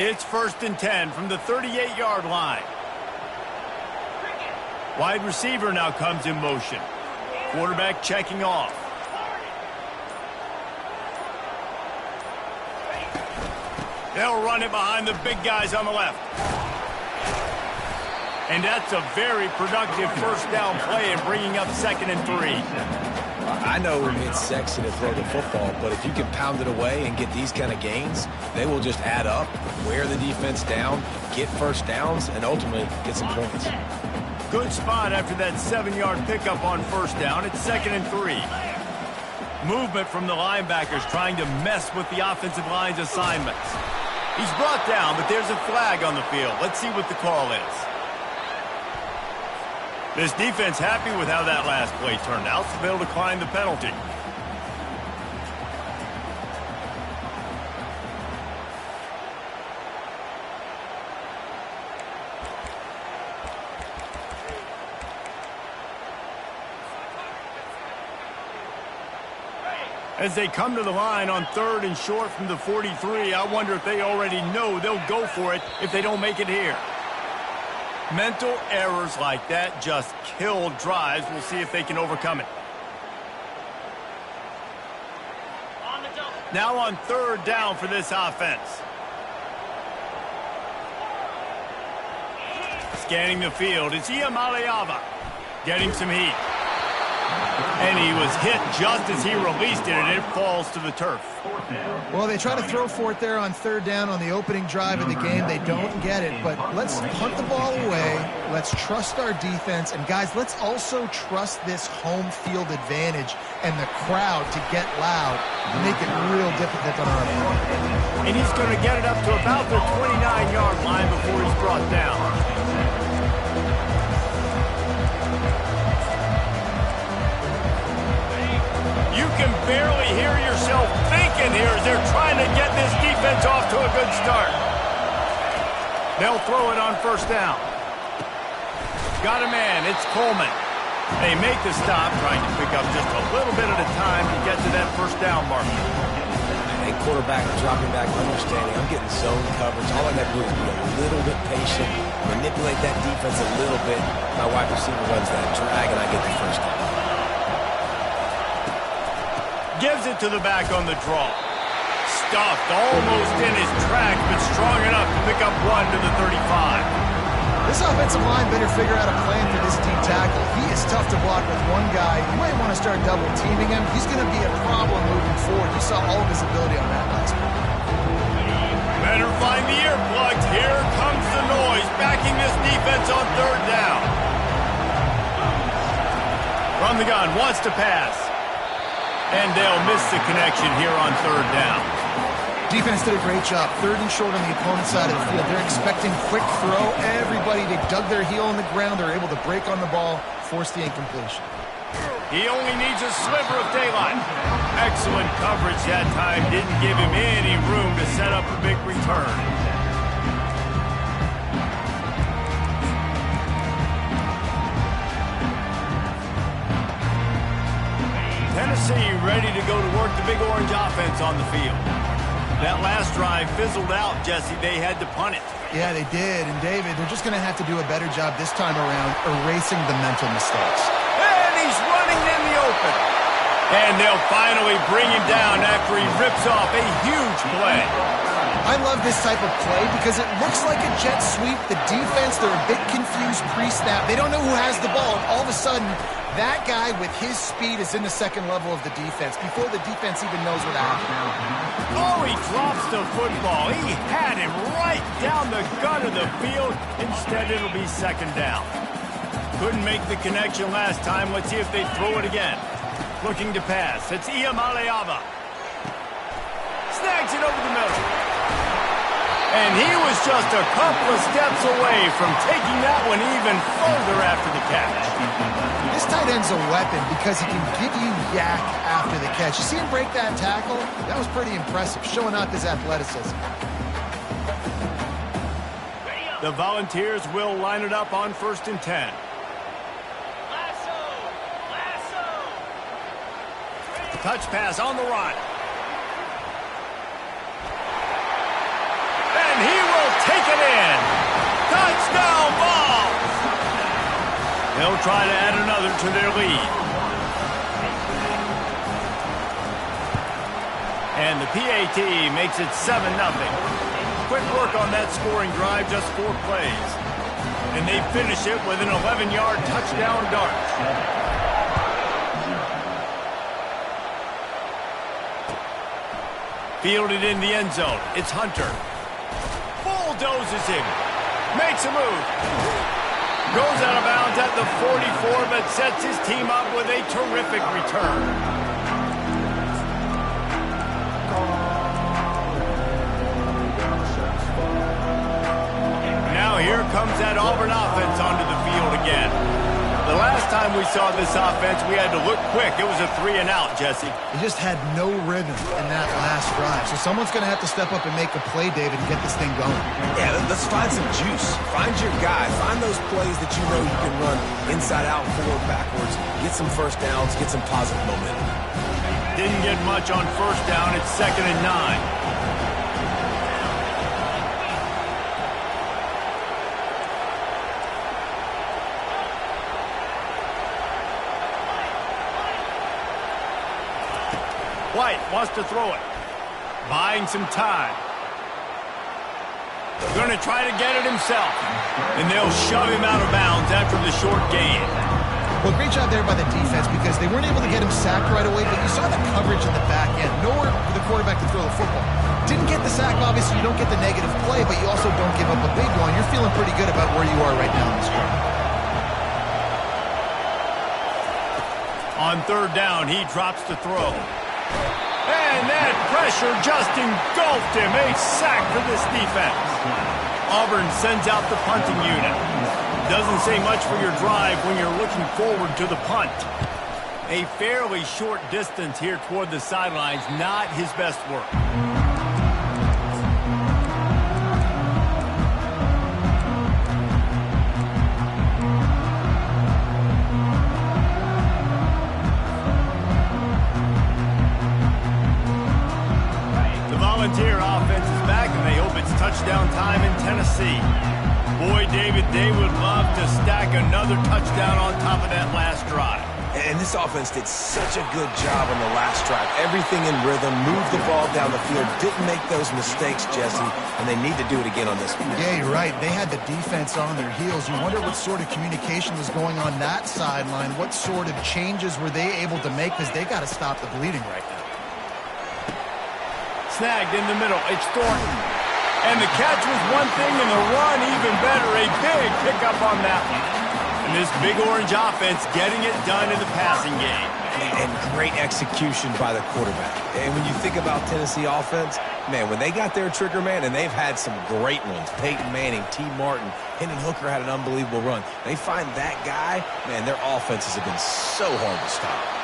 It's 1st and 10 from the 38-yard line. Wide receiver now comes in motion. Quarterback checking off. They'll run it behind the big guys on the left. And that's a very productive first down play and bringing up 2nd and 3. I know it's sexy to throw the football, but if you can pound it away and get these kind of gains, they will just add up, wear the defense down, get first downs, and ultimately get some points. Good spot after that 7-yard pickup on first down. It's 2nd and 3. Movement from the linebackers trying to mess with the offensive line's assignments. He's brought down, but there's a flag on the field. Let's see what the call is. This defense happy with how that last play turned out, so they'll decline the penalty. As they come to the line on 3rd and short from the 43, I wonder if they already know they'll go for it if they don't make it here. Mental errors like that just kill drives. We'll see if they can overcome it. Now on 3rd down for this offense. Scanning the field, it's Ncaa getting some heat. And he was hit just as he released it, and it falls to the turf. Well, they try to throw for it there on 3rd down on the opening drive of the game. They don't get it, but let's punt the ball away. Let's trust our defense. And, guys, let's also trust this home field advantage and the crowd to get loud and make it real difficult on our opponent. And he's going to get it up to about the 29-yard line before he's brought down. You can barely hear yourself thinking here as they're trying to get this defense off to a good start. They'll throw it on 1st down. Got a man. It's Coleman. They make the stop, trying to pick up just a little bit at a time to get to that 1st down mark. And quarterback dropping back, understanding I'm getting zone coverage. All I got to do is be a little bit patient, manipulate that defense a little bit. My wide receiver runs that drag, and I get the 1st down. Gives it to the back on the draw. Stuffed almost in his tracks, but strong enough to pick up 1 to the 35. This offensive line better figure out a plan for this deep tackle. He is tough to block with one guy. You might want to start double teaming him. He's going to be a problem moving forward. You saw all of his ability on that last one. Better find the earplugs. Here comes the noise, backing this defense on 3rd down. From the gun, wants to pass. And they'll miss the connection here on 3rd down. Defense did a great job. 3rd and short on the opponent's side of the field. They're expecting quick throw. Everybody, they dug their heel in the ground. They're able to break on the ball, force the incompletion. He only needs a sliver of daylight. Excellent coverage that time. Didn't give him any room to set up a big return. Tennessee ready to go to work the big orange offense on the field. That last drive fizzled out, Jesse. They had to punt it. Yeah, they did. And, David, they're just going to have to do a better job this time around erasing the mental mistakes. And he's running in the open. And they'll finally bring him down after he rips off a huge play. I love this type of play because it looks like a jet sweep. The defense, they're a bit confused pre-snap. They don't know who has the ball. And all of a sudden, that guy with his speed is in the 2nd level of the defense before the defense even knows what happened. Oh, he drops the football. He had him right down the gut of the field. Instead, it'll be 2nd down. Couldn't make the connection last time. Let's see if they throw it again. Looking to pass. It's Ncaa. Snags it over the middle. And he was just a couple of steps away from taking that one even further after the catch. This tight end's a weapon because he can give you yak after the catch. You see him break that tackle? That was pretty impressive, showing off his athleticism. The Volunteers will line it up on 1st and 10. Touch pass on the run. And he will He'll take it in. Touchdown ball. They'll try to add another to their lead. And the PAT makes it 7-0. Quick work on that scoring drive, just 4 plays. And they finish it with an 11-yard touchdown dart. Fielded in the end zone. It's Hunter. Bulldozes him. Makes a move. Goes out of bounds at the 44, but sets his team up with a terrific return. Now here comes that Auburn offense onto the field again. The last time we saw this offense, we had to look quick. It was a 3-and-out, Jesse. He just had no rhythm in that last drive. So someone's going to have to step up and make a play, David, and get this thing going. Yeah, let's find some juice. Find your guy. Find those plays that you know you can run inside out, forward, backwards. Get some first downs. Get some positive momentum. Didn't get much on first down. It's 2nd and 9. White wants to throw it. Buying some time. Going to try to get it himself. And they'll shove him out of bounds after the short gain. Well, great job there by the defense because they weren't able to get him sacked right away, but you saw the coverage in the back end. Nowhere for the quarterback to throw the football. Didn't get the sack, obviously. You don't get the negative play, but you also don't give up a big one. You're feeling pretty good about where you are right now in this game. On 3rd down, he drops to throw. And that pressure just engulfed him. A sack for this defense. Auburn sends out the punting unit. Doesn't say much for your drive when you're looking forward to the punt. A fairly short distance here toward the sidelines. Not his best work. Volunteer offense is back, and they hope it's touchdown time in Tennessee. Boy, David, they would love to stack another touchdown on top of that last drive. And this offense did such a good job on the last drive. Everything in rhythm, moved the ball down the field, didn't make those mistakes, Jesse, and they need to do it again on this one. Yeah, you're right. They had the defense on their heels. You wonder what sort of communication was going on that sideline. What sort of changes were they able to make because they got to stop the bleeding right now. Snagged in the middle. It's Thornton. And the catch was one thing, and the run even better. A big pickup on that one. And this big orange offense getting it done in the passing game. And great execution by the quarterback. And when you think about Tennessee offense, man, when they got their trigger man, and they've had some great ones. Peyton Manning, T. Martin, Hendon Hooker had an unbelievable run. They find that guy, man, their offenses have been so hard to stop.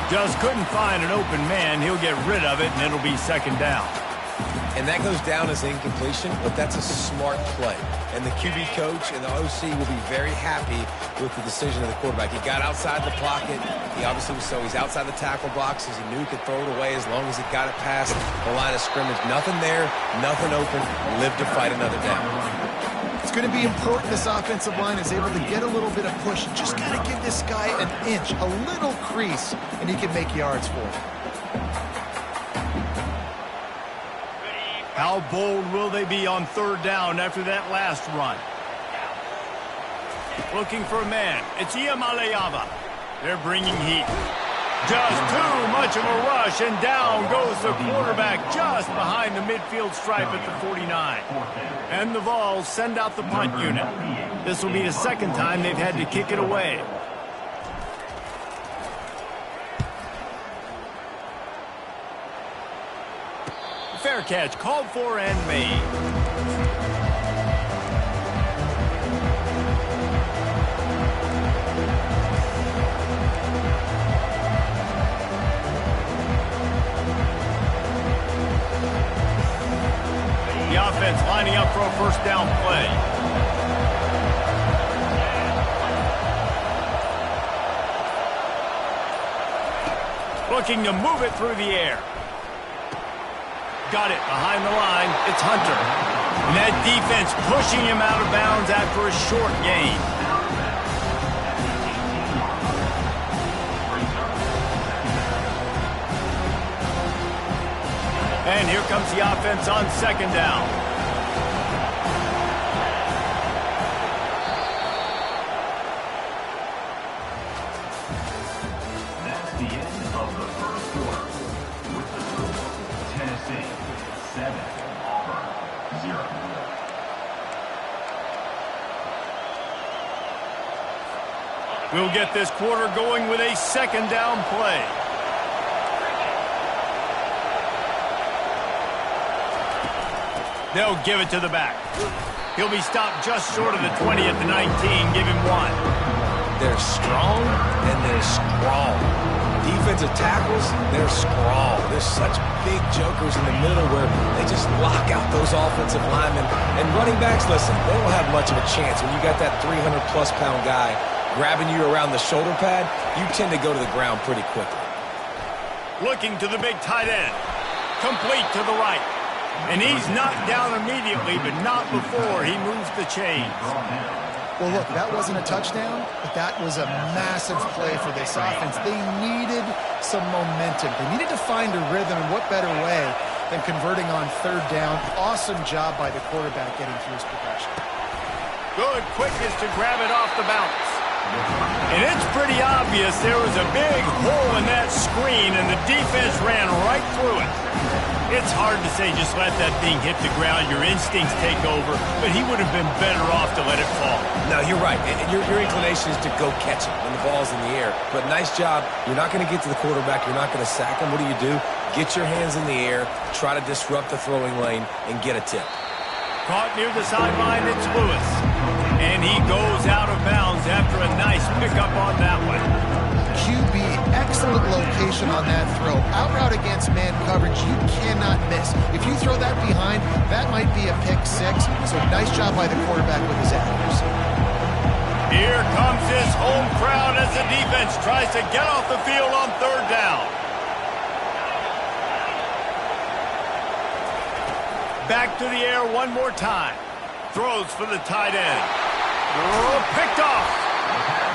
Just couldn't find an open man. He'll get rid of it, and it'll be 2nd down. And that goes down as incompletion, but that's a smart play. And the QB coach and the OC will be very happy with the decision of the quarterback. He got outside the pocket. He obviously was he's outside the tackle boxes. He knew he could throw it away as long as he got it past the line of scrimmage. Nothing there, nothing open. Live to fight another down. It's going to be important this offensive line is able to get a little bit of push. Just got to give this guy an inch, a little crease, and he can make yards for it. How bold will they be on 3rd down after that last run? Looking for a man. It's Ncaa. They're bringing heat. Just too much of a rush, and down goes the quarterback just behind the midfield stripe at the 49. And the Vols send out the punt unit. This will be the 2nd time they've had to kick it away. Fair catch called for and made. The offense lining up for a 1st down play. Looking to move it through the air. Got it behind the line. It's Hunter. And that defense pushing him out of bounds after a short gain. And here comes the offense on second down. That's the end of the first quarter. With the score, Tennessee 7, Auburn 0. We'll get this quarter going with a second down play. They'll give it to the back. He'll be stopped just short of the 20 at the 19. Give him 1. They're strong and they're scrawl. Defensive tackles, they're scrawl. There's such big jokers in the middle where they just lock out those offensive linemen. And running backs, listen, they don't have much of a chance. When you got that 300-plus pound guy grabbing you around the shoulder pad, you tend to go to the ground pretty quickly. Looking to the big tight end. Complete to the right. And he's knocked down immediately, but not before he moves the chains. Well, look, that wasn't a touchdown, but that was a massive play for this offense. They needed some momentum. They needed to find a rhythm, and what better way than converting on third down. Awesome job by the quarterback getting through his progression. Good quickness to grab it off the bounce. And it's pretty obvious there was a big hole in that screen, and the defense ran right through it. It's hard to say just let that thing hit the ground. Your instincts take over, but he would have been better off to let it fall. No, you're right. And your inclination is to go catch it when the ball's in the air. But nice job. You're not going to get to the quarterback. You're not going to sack him. What do? Get your hands in the air, try to disrupt the throwing lane, and get a tip. Caught near the sideline, it's Lewis. And he goes out of bounds after a nice pickup on that one. QB, excellent location on that throw. Out route against man coverage, you cannot miss. If you throw that behind, that might be a pick 6. So nice job by the quarterback with his accuracy. Here comes his home crowd as the defense tries to get off the field on third down. Back to the air one more time. Throws for the tight end. Oh, picked off.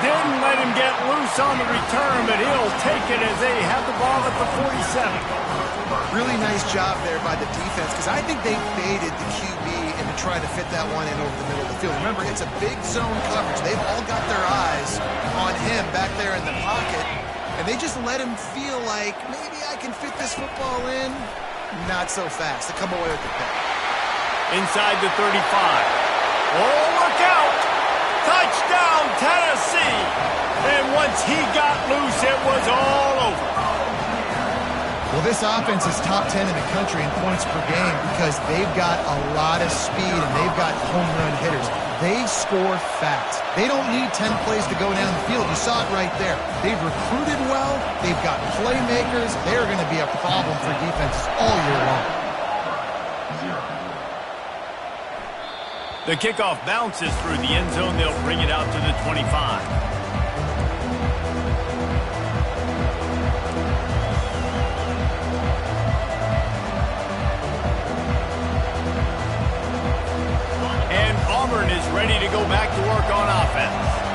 Didn't let him get loose on the return, but he'll take it as they have the ball at the 47. Really nice job there by the defense, because I think they faded the QB into trying to fit that one in over the middle of the field. Remember, it's a big zone coverage. They've all got their eyes on him back there in the pocket, and they just let him feel like, maybe I can fit this football in. Not so fast. They come away with the pick. Inside the 35. Oh, look out! Touchdown, Tennessee! And once he got loose, it was all over. Well, this offense is top 10 in the country in points per game because they've got a lot of speed and they've got home run hitters. They score fast. They don't need 10 plays to go down the field. You saw it right there. They've recruited well. They've got playmakers. They're going to be a problem for defenses all year long. The kickoff bounces through the end zone. They'll bring it out to the 25. And Auburn is ready to go back to work on offense.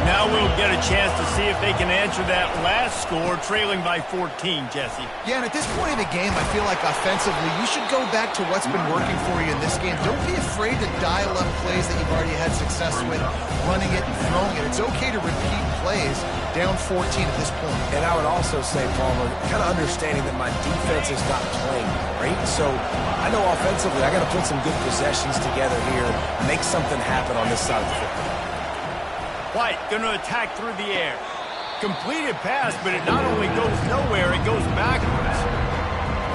Now we'll get a chance to see if they can answer that last score, trailing by 14, Jesse. Yeah, and at this point in the game, I feel like offensively, you should go back to what's been working for you in this game. Don't be afraid to dial up plays that you've already had success with, running it and throwing it. It's okay to repeat plays down 14 at this point. And I would also say, Palmer, kind of understanding that my defense is not playing great. So I know offensively, I got to put some good possessions together here, make something happen on this side of the football. White going to attack through the air. Completed pass, but it not only goes nowhere, it goes backwards.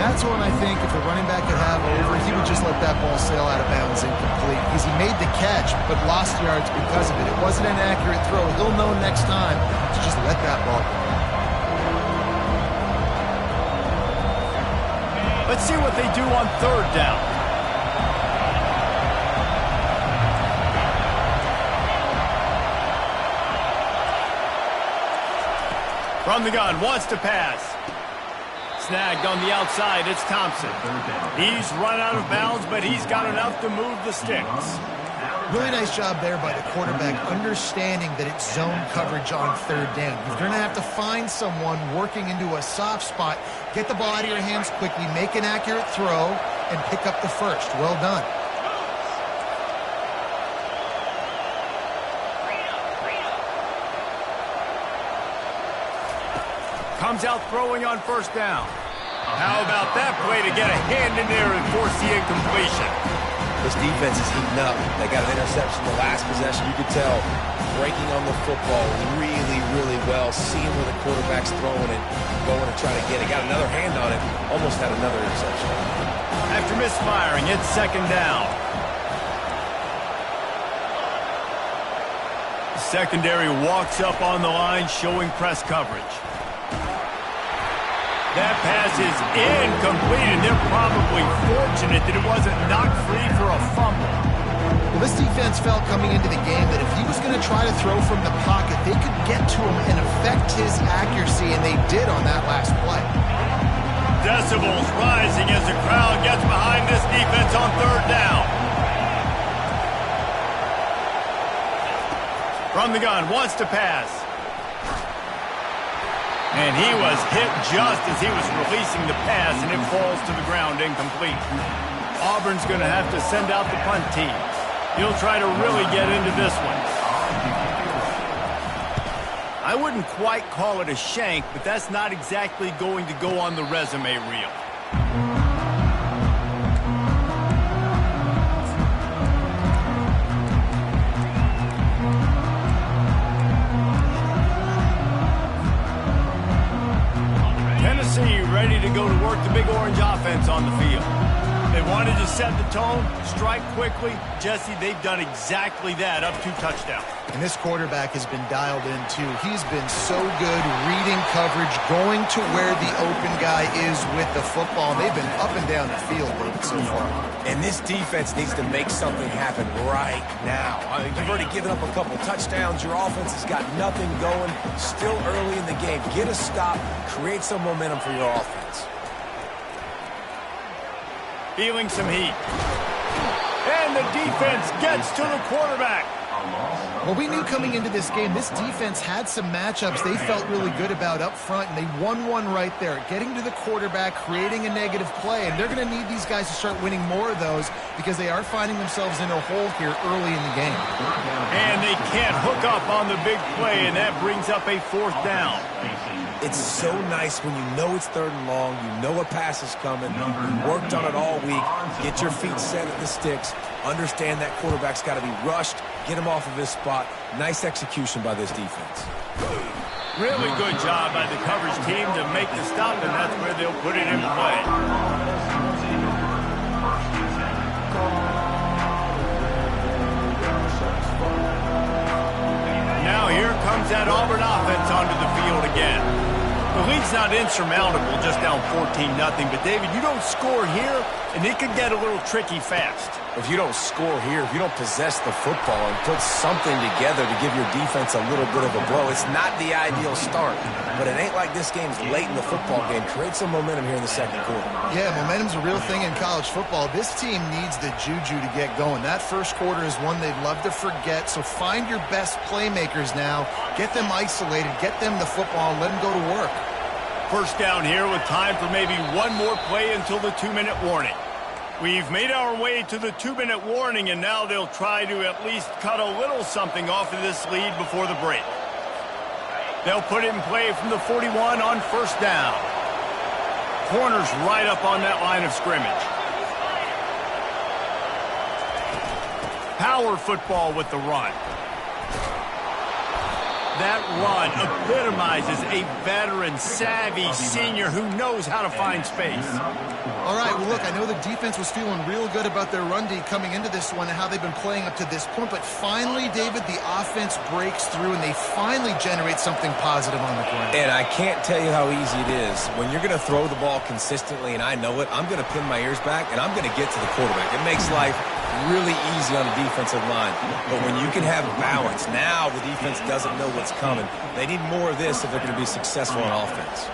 That's one I think if a running back could have over, he would just let that ball sail out of bounds incomplete. Because he made the catch, but lost yards because of it. It wasn't an accurate throw. He'll know next time to just let that ball go. Let's see what they do on third down. From the gun, wants to pass. Snagged on the outside, it's Thompson. He's run out of bounds, but he's got enough to move the sticks. Really nice job there by the quarterback, understanding that it's zone coverage on third down. You're going to have to find someone working into a soft spot, get the ball out of your hands quickly, make an accurate throw, and pick up the first. Well done. Comes out throwing on first down. How about that play to get a hand in there and force the incompletion? This defense is heating up. They got an interception the last possession. You could tell breaking on the football really, really well, seeing where the quarterback's throwing it, going to try to get it. Got another hand on it, almost had another interception. After misfiring, it's second down. The secondary walks up on the line, showing press coverage. That pass is incomplete, and they're probably fortunate that it wasn't knocked free for a fumble. Well, this defense felt coming into the game that if he was going to try to throw from the pocket, they could get to him and affect his accuracy, and they did on that last play. Decibels rising as the crowd gets behind this defense on third down. From the gun, wants to pass. And he was hit just as he was releasing the pass, and it falls to the ground incomplete. Auburn's going to have to send out the punt team. He'll try to really get into this one. I wouldn't quite call it a shank, but that's not exactly going to go on the resume reel. Ready to go to work the Big Orange offense on the field. They wanted to set the tone, strike quickly. Jesse, they've done exactly that, up 2 touchdowns. And this quarterback has been dialed in, too. He's been so good reading coverage, going to where the open guy is with the football. They've been up and down the field so far. And this defense needs to make something happen right now. I mean, you've already given up a couple touchdowns. Your offense has got nothing going. Still early in the game. Get a stop. Create some momentum for your offense. Feeling some heat. And the defense gets to the quarterback. Well, we knew coming into this game, this defense had some matchups they felt really good about up front, and they won one right there, getting to the quarterback, creating a negative play, and they're going to need these guys to start winning more of those because they are finding themselves in a hole here early in the game. And they can't hook up on the big play, and that brings up a fourth down. It's so nice when you know it's third and long, you know a pass is coming, you worked on it all week, get your feet set at the sticks, understand that quarterback's got to be rushed, get him off of his spot. Nice execution by this defense. Really good job by the coverage team to make the stop, and that's where they'll put it in play. Now here comes that Auburn offense onto the field again. The lead's not insurmountable, just down 14-0, but David, you don't score here, and it could get a little tricky fast. If you don't score here, if you don't possess the football and put something together to give your defense a little bit of a blow, it's not the ideal start. But it ain't like this game's late in the football game. Create some momentum here in the second quarter. Yeah, momentum's a real thing in college football. This team needs the juju to get going. That first quarter is one they'd love to forget, so find your best playmakers now. Get them isolated, get them the football, and let them go to work. First down here with time for maybe one more play until the 2-minute warning. We've made our way to the 2-minute warning, and now they'll try to at least cut a little something off of this lead before the break. They'll put it in play from the 41 on first down. Corners right up on that line of scrimmage. Power football with the run. That run epitomizes a veteran, savvy senior who knows how to find space. All right, well, look, I know the defense was feeling real good about their run D coming into this one and how they've been playing up to this point, but finally, David, the offense breaks through and they finally generate something positive on the ground. And I can't tell you how easy it is. When you're going to throw the ball consistently, and I know it, I'm going to pin my ears back, and I'm going to get to the quarterback. It makes life really easy on the defensive line. But when you can have balance, now the defense doesn't know what's coming. They need more of this if they're going to be successful on offense.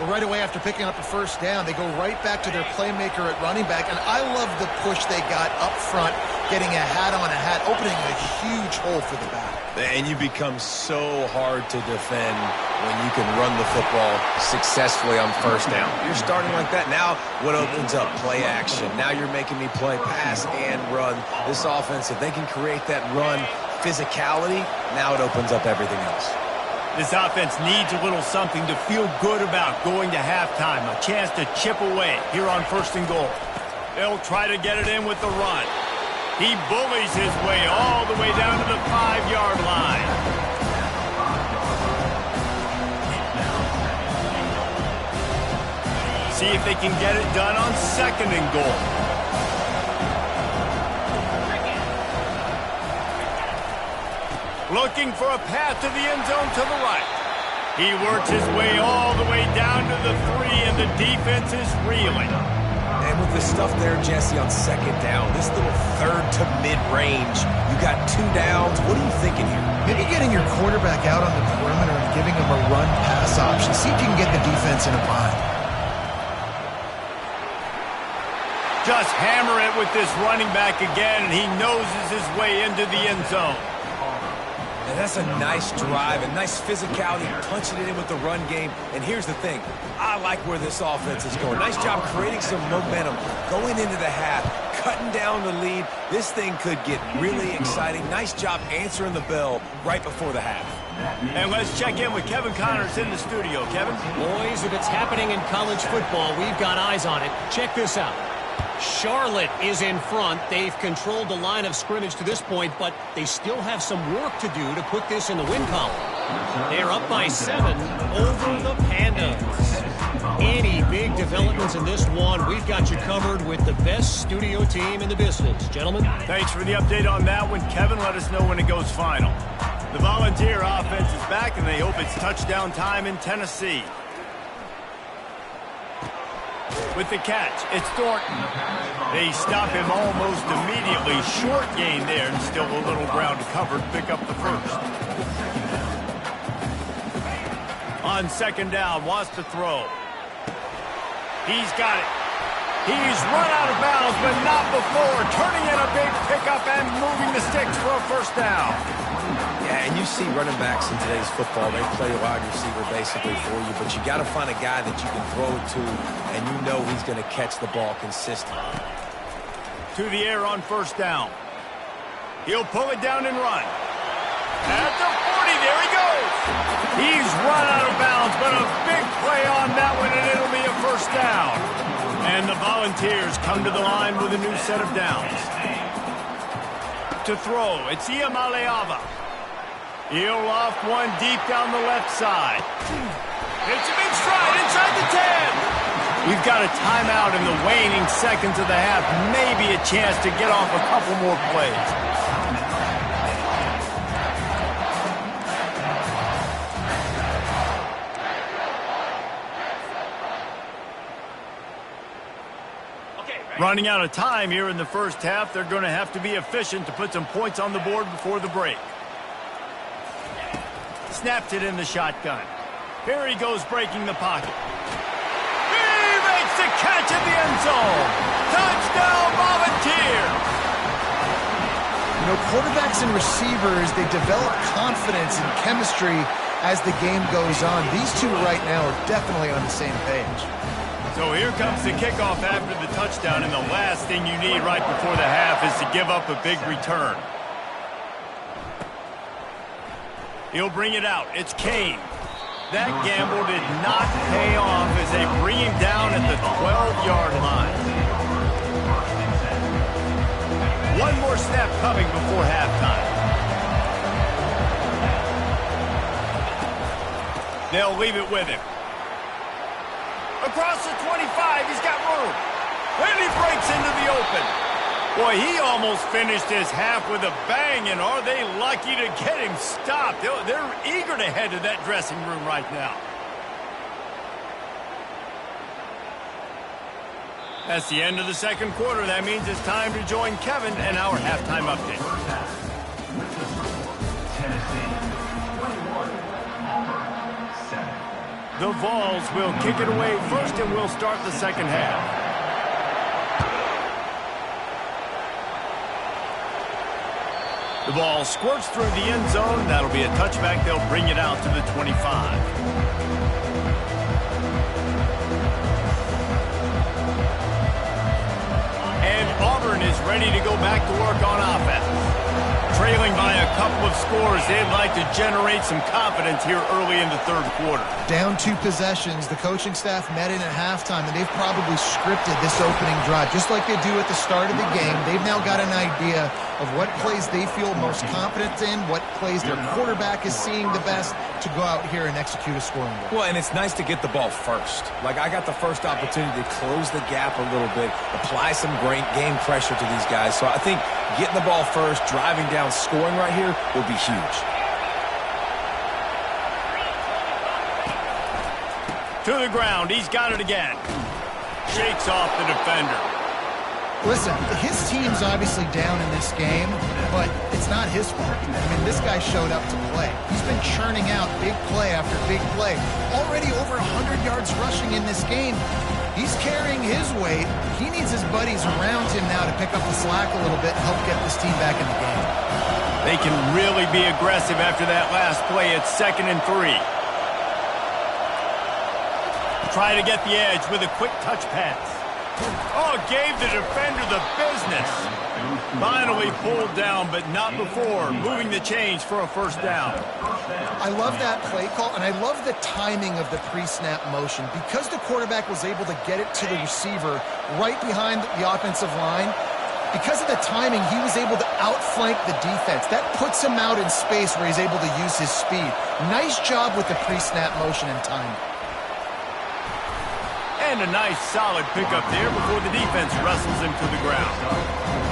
Well, right away after picking up a first down, they go right back to their playmaker at running back, and I love the push they got up front, getting a hat on a hat, opening a huge hole for the back. And you become so hard to defend when you can run the football successfully on first down. You're starting like that. Now what opens up? Play action. Now you're making me play pass and run. This offense, if they can create that run physicality, now it opens up everything else. This offense needs a little something to feel good about going to halftime. A chance to chip away here on 1st and goal. They'll try to get it in with the run. He bullies his way all the way down to the 5-yard line. See if they can get it done on 2nd and goal. Looking for a path to the end zone to the right. He works his way all the way down to the 3, and the defense is reeling. And with the stuff there, Jesse, on 2nd down, this little 3rd to mid-range, you got 2 downs. What are you thinking here? Maybe getting your quarterback out on the perimeter and giving him a run-pass option. See if you can get the defense in a bind. Just hammer it with this running back again, and he noses his way into the end zone. And that's a nice drive, a nice physicality, punching it in with the run game. And here's the thing. I like where this offense is going. Nice job creating some momentum, going into the half, cutting down the lead. This thing could get really exciting. Nice job answering the bell right before the half. And let's check in with Kevin Connors in the studio. Kevin? Boys, if it's happening in college football, we've got eyes on it. Check this out. Charlotte is in front. They've controlled the line of scrimmage to this point, but they still have some work to do to put this in the win column. They're up by 7 over the Pandas. Any big developments in this one, we've got you covered with the best studio team in the business. Gentlemen? Thanks for the update on that one, Kevin. Let us know when it goes final. The Volunteer offense is back, and they hope it's touchdown time in Tennessee. With the catch, it's Thornton. They stop him almost immediately. Short gain there, and still a little ground covered. Pick up the first. On 2nd down, wants to throw. He's got it. He's run out of bounds, but not before. Turning in a big pickup and moving the sticks for a first down. Yeah, and you see running backs in today's football, they play a wide receiver basically for you, but you got to find a guy that you can throw it to, and you know he's going to catch the ball consistently. To the air on 1st down. He'll pull it down and run. At the 40, there he goes. He's run out of bounds, but a big play on that one, and it'll be a first down. And the Volunteers come to the line with a new set of downs. To throw, it's Ncaa. He'll loft one deep down the left side. It's a big stride inside the 10. We've got a timeout in the waning seconds of the half. Maybe a chance to get off a couple more plays. Running out of time here in the first half. They're going to have to be efficient to put some points on the board before the break. Snapped it in the shotgun. Here he goes breaking the pocket. He makes the catch in the end zone. Touchdown, Volunteer. You know, quarterbacks and receivers, they develop confidence and chemistry as the game goes on. These two right now are definitely on the same page. So here comes the kickoff after the touchdown, and the last thing you need right before the half is to give up a big return. He'll bring it out. It's Kane. That gamble did not pay off as they bring him down at the 12-yard line. One more snap coming before halftime. They'll leave it with him. Across the 25, he's got room. And he breaks into the open. Boy, he almost finished his half with a bang, and are they lucky to get him stopped? They're eager to head to that dressing room right now. That's the end of the second quarter. That means it's time to join Kevin and our halftime update. Tennessee 21, Auburn 7. The Vols will kick it away first, and we'll start the second half. The ball squirts through the end zone. That'll be a touchback. They'll bring it out to the 25. And Auburn is ready to go back to work on offense. Trailing by a couple of scores, they'd like to generate some confidence here early in the third quarter. Down 2 possessions, the coaching staff met in at halftime, and they've probably scripted this opening drive. Just like they do at the start of the game, they've now got an idea of what plays they feel most confident in, what plays their quarterback is seeing the best to go out here and execute a scoring goal. Well, and it's nice to get the ball first. Like, I got the first opportunity to close the gap a little bit, apply some great game pressure to these guys. So I think getting the ball first, driving down, scoring right here will be huge. To the ground. He's got it again. Shakes off the defender. Listen, his team's obviously down in this game, but it's not his fault. I mean, this guy showed up to play. He's been churning out big play after big play. Already over 100 yards rushing in this game. He's carrying his weight. He needs his buddies around him now to pick up the slack a little bit and help get this team back in the game. They can really be aggressive after that last play. It's 2nd and 3. Try to get the edge with a quick touch pass. Oh, gave the defender the business. Finally pulled down, but not before. Moving the chains for a first down. I love that play call, and I love the timing of the pre-snap motion. Because the quarterback was able to get it to the receiver right behind the offensive line, because of the timing, he was able to outflank the defense. That puts him out in space where he's able to use his speed. Nice job with the pre-snap motion and timing. And a nice, solid pickup there before the defense wrestles him to the ground.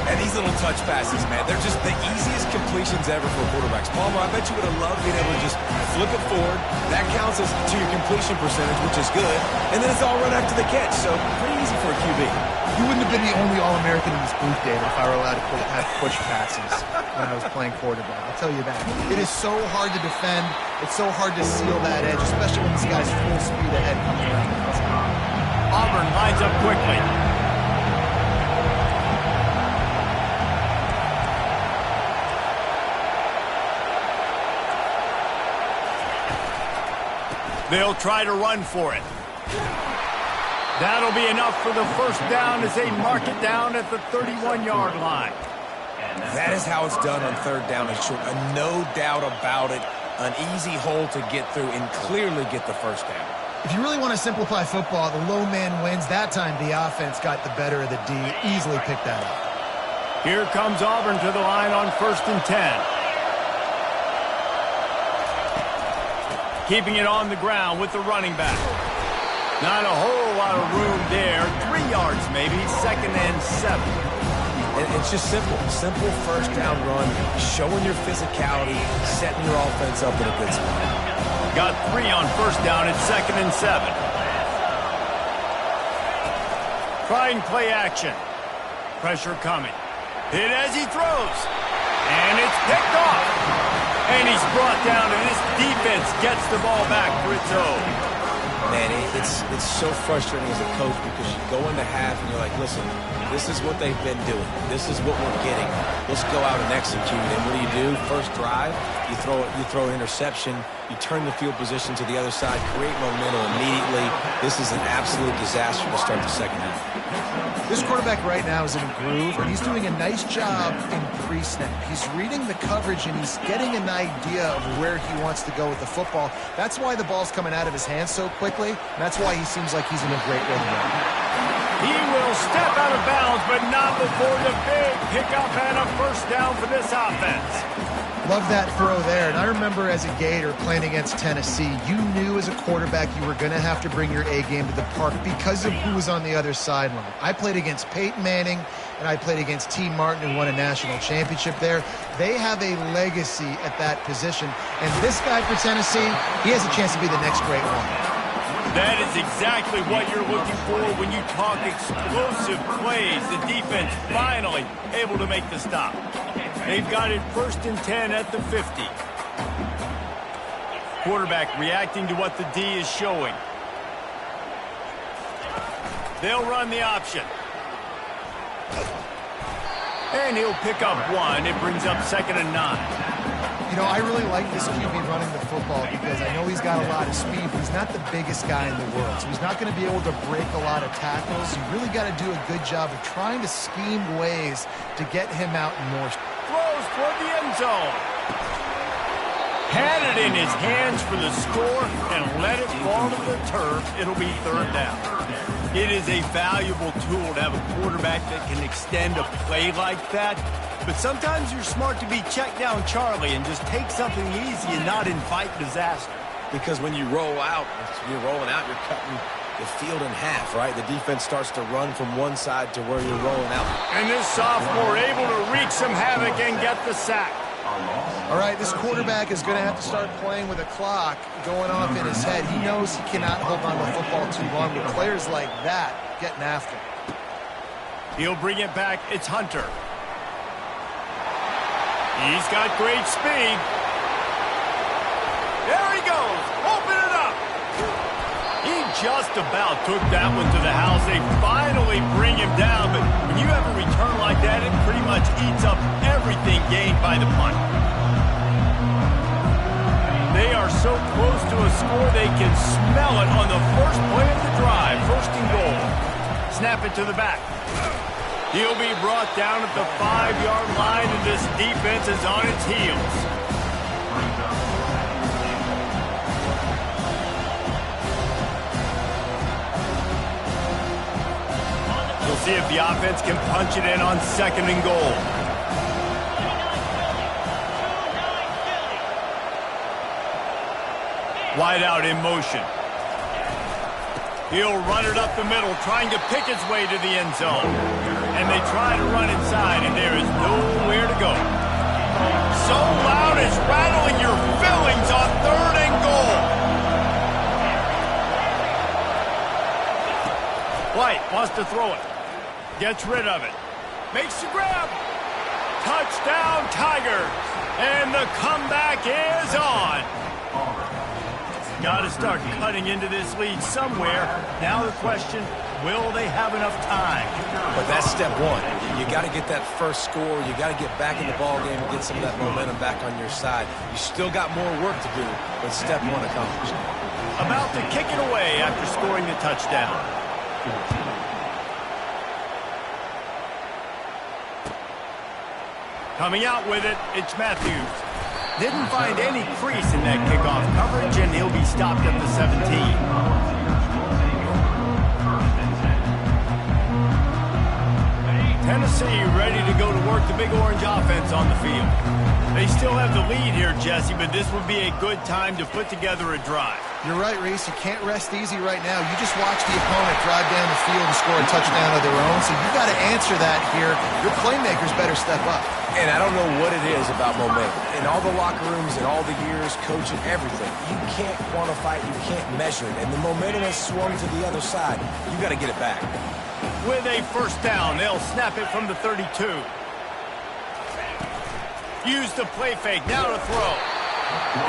And these little touch passes, man, they're just the easiest completions ever for quarterbacks. Palmer, I bet you would have loved being able to just flip it forward. That counts as to your completion percentage, which is good. And then it's all run after the catch, so pretty easy for a QB. You wouldn't have been the only All-American in this booth, David, if I were allowed to have push passes when I was playing quarterback. I'll tell you that. It is so hard to defend. It's so hard to seal that edge, especially when this guy's full speed ahead coming around. Auburn lines up quickly. They'll try to run for it. That'll be enough for the first down as they mark it down at the 31-yard line. That is how it's done on third down and short. No doubt about it. An easy hole to get through and clearly get the first down. If you really want to simplify football, the low man wins. That time the offense got the better of the D. Easily picked that up. Here comes Auburn to the line on 1st and 10. Keeping it on the ground with the running back. Not a whole lot of room there. 3 yards maybe. 2nd and 7. And it's just simple. Simple first down run. Showing your physicality. Setting your offense up in a good spot. Got 3 on first down at 2nd and 7. Trying play action. Pressure coming. Hit as he throws. And it's picked off. And he's brought down, and this defense gets the ball back for its own. Man, it's so frustrating as a coach because you go into half and you're like, listen, this is what they've been doing. This is what we're getting. Let's go out and execute. And what do? First drive, you throw an interception, you turn the field position to the other side, create momentum immediately. This is an absolute disaster to start the second half. This quarterback right now is in a groove, and he's doing a nice job in pre-snap. He's reading the coverage, and he's getting an idea of where he wants to go with the football. That's why the ball's coming out of his hands so quickly. That's why he seems like he's in a great rhythm. He will step out of bounds, but not before the big pickup and a first down for this offense. Love that throw there. And I remember as a Gator playing against Tennessee, you knew as a quarterback you were going to have to bring your A game to the park because of who was on the other sideline. I played against Peyton Manning, and I played against T. Martin, who won a national championship there. They have a legacy at that position. And this guy for Tennessee, he has a chance to be the next great one. That is exactly what you're looking for when you talk explosive plays. The defense finally able to make the stop. They've got it 1st and 10 at the 50. Quarterback reacting to what the D is showing. They'll run the option. And he'll pick up one. It brings up 2nd and 9. You know, I really like this QB running the football because I know he's got a lot of speed, but he's not the biggest guy in the world. So he's not going to be able to break a lot of tackles. You really got to do a good job of trying to scheme ways to get him out more. Throws toward the end zone. Had it in his hands for the score and let it fall to the turf. It'll be 3rd down. It is a valuable tool to have a quarterback that can extend a play like that. But sometimes you're smart to be check down Charlie and just take something easy and not invite disaster. Because when you roll out, you're rolling out, you're cutting the field in half, right? The defense starts to run from one side to where you're rolling out. And this sophomore able to wreak some havoc and get the sack. All right, this quarterback is going to have to start playing with a clock going off in his head. He knows he cannot hold on to the football too long with players like that getting after him. He'll bring it back. It's Hunter. He's got great speed. There he goes. Open it up. He just about took that one to the house. They finally bring him down, but when you have a return like that, it pretty much eats up everything gained by the punt. They are so close to a score, they can smell it on the first play of the drive. 1st and goal. Snap it to the back. He'll be brought down at the 5-yard line, and this defense is on its heels. We'll see if the offense can punch it in on 2nd and goal. Wide out in motion. He'll run it up the middle, trying to pick his way to the end zone. And they try to run inside, and there is nowhere to go. So loud it's rattling your fillings on 3rd and goal. White wants to throw it. Gets rid of it. Makes the grab. Touchdown, Tigers. And the comeback is on. Got to start cutting into this lead somewhere. Now the question, will they have enough time? But that's step one. You got to get that first score. You got to get back in the ball game and get some of that momentum back on your side. You still got more work to do, but step one accomplished. About to kick it away after scoring the touchdown. Coming out with it, it's Matthews. Didn't find any crease in that kickoff coverage, and he'll be stopped at the 17. Tennessee ready to go to work the Big Orange offense on the field. They still have the lead here, Jesse, but this would be a good time to put together a drive. You're right, Reese. You can't rest easy right now. You just watch the opponent drive down the field and score a touchdown of their own, so you got to answer that here. Your playmakers better step up. And I don't know what it is about momentum. In all the locker rooms, in all the years, coaching, everything, you can't quantify it, you can't measure it. And the momentum has swung to the other side. You got to get it back. With a 1st down, they'll snap it from the 32. Use the play fake, now to throw.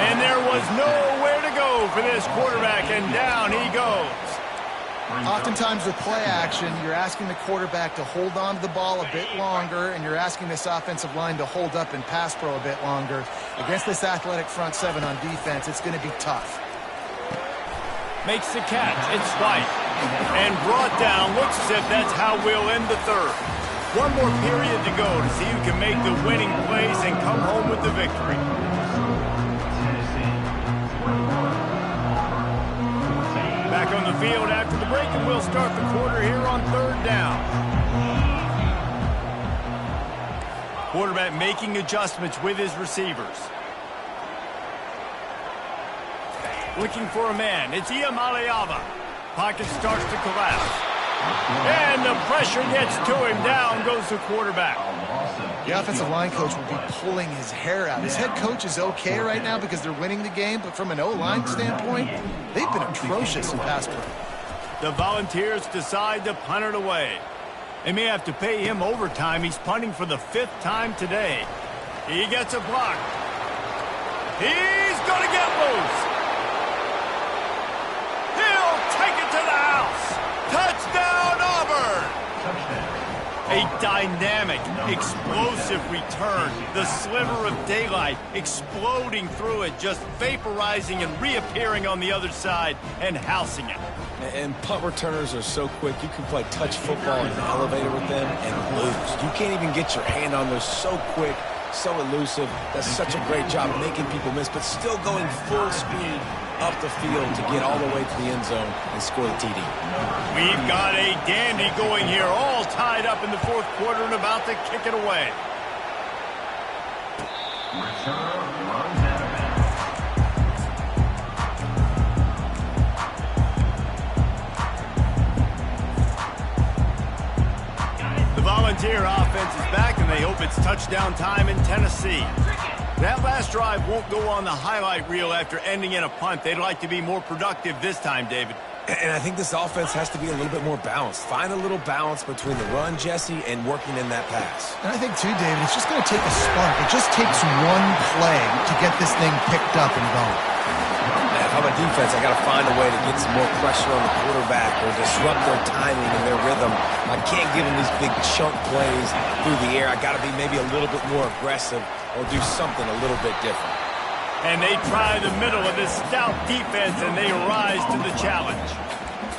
And there was nowhere to go for this quarterback, and down he goes. Oftentimes with play action, you're asking the quarterback to hold on to the ball a bit longer, and you're asking this offensive line to hold up and pass pro a bit longer. Against this athletic front seven on defense, it's going to be tough. Makes the catch. It's White. And brought down. Looks as if that's how we'll end the 3rd. One more period to go to see who can make the winning plays and come home with the victory. Back on the field after the break, and we'll start the quarter here on 3rd down. Quarterback making adjustments with his receivers. Looking for a man. It's Ncaa. Pocket starts to collapse. And the pressure gets to him. Down goes the quarterback. The offensive line coach will be pulling his hair out. His head coach is okay right now because they're winning the game, but from an O-line standpoint, they've been atrocious in pass pro. The Volunteers decide to punt it away. They may have to pay him overtime. He's punting for the 5th time today. He gets a block. He's going to get loose. to the house. Touchdown, Auburn! A dynamic, explosive return. The sliver of daylight exploding through it, just vaporizing and reappearing on the other side and housing it. And punt returners are so quick. You can play touch football in the elevator with them and lose. You can't even get your hand on those. So quick, so elusive. Does such a great job of making people miss, but still going full speed up the field to get all the way to the end zone and score the TD. We've got a dandy going here, all tied up in the fourth quarter and about to kick it away. The Volunteer offense is back, and they hope it's touchdown time in Tennessee. That last drive won't go on the highlight reel after ending in a punt. They'd like to be more productive this time, David. And I think this offense has to be a little bit more balanced. Find a little balance between the run, Jesse, and working in that pass. And I think, too, David, it's just going to take a spark. It just takes one play to get this thing picked up and going. Man, if I'm a defense, I got to find a way to get some more pressure on the quarterback or disrupt their timing and their rhythm. I can't give them these big chunk plays through the air. I got to be maybe a little bit more aggressive or do something a little bit different. And they try the middle of this stout defense, and they rise to the challenge.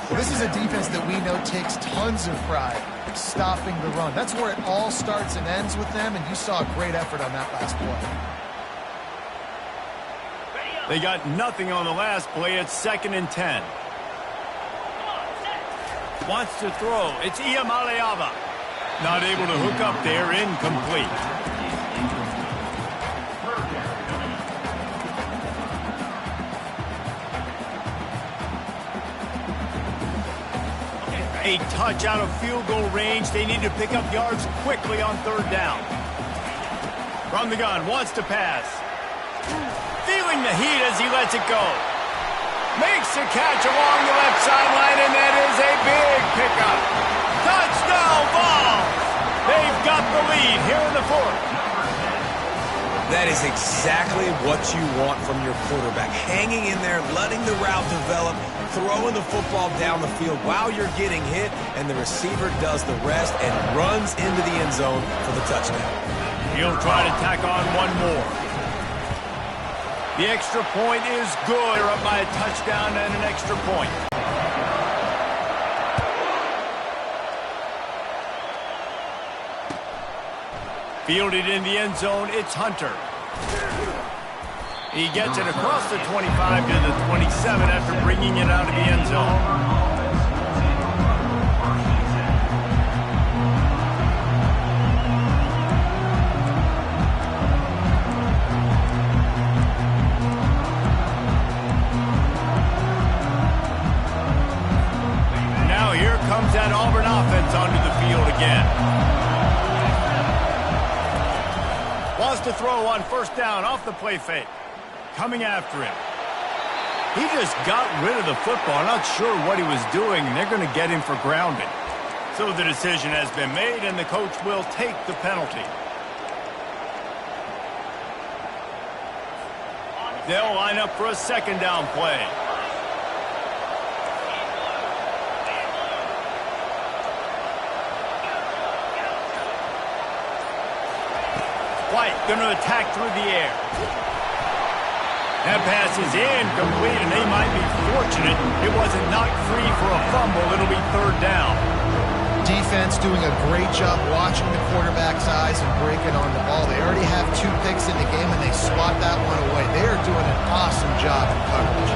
Well, this is a defense that we know takes tons of pride stopping the run. That's where it all starts and ends with them, and you saw a great effort on that last play. They got nothing on the last play. It's 2nd and 10. Wants to throw. It's Iamaleava. Not able to hook up there. Incomplete. A touch out of field goal range. They need to pick up yards quickly on 3rd down. From the gun, wants to pass. Feeling the heat as he lets it go. Makes a catch along the left sideline, and that is a big pickup. Touchdown ball. They've got the lead here in the 4th. That is exactly what you want from your quarterback. Hanging in there, letting the route develop, throwing the football down the field while you're getting hit, and the receiver does the rest and runs into the end zone for the touchdown. He'll try to tack on one more. The extra point is good. They're up by a touchdown and an extra point. Fielded in the end zone, it's Hunter. He gets it across the 25 to the 27 after bringing it out of the end zone. Now here comes that Auburn offense onto the field again. Wants to throw on 1st down off the play fake. Coming after him. He just got rid of the football. Not sure what he was doing, and they're going to get him for grounding. So the decision has been made, and the coach will take the penalty. They'll line up for a 2nd down play. White going to attack through the air. That pass is incomplete, and they might be fortunate it wasn't knocked free for a fumble. It'll be 3rd down. Defense doing a great job watching the quarterback's eyes and breaking on the ball. They already have 2 picks in the game, and they swat that one away. They are doing an awesome job in coverage.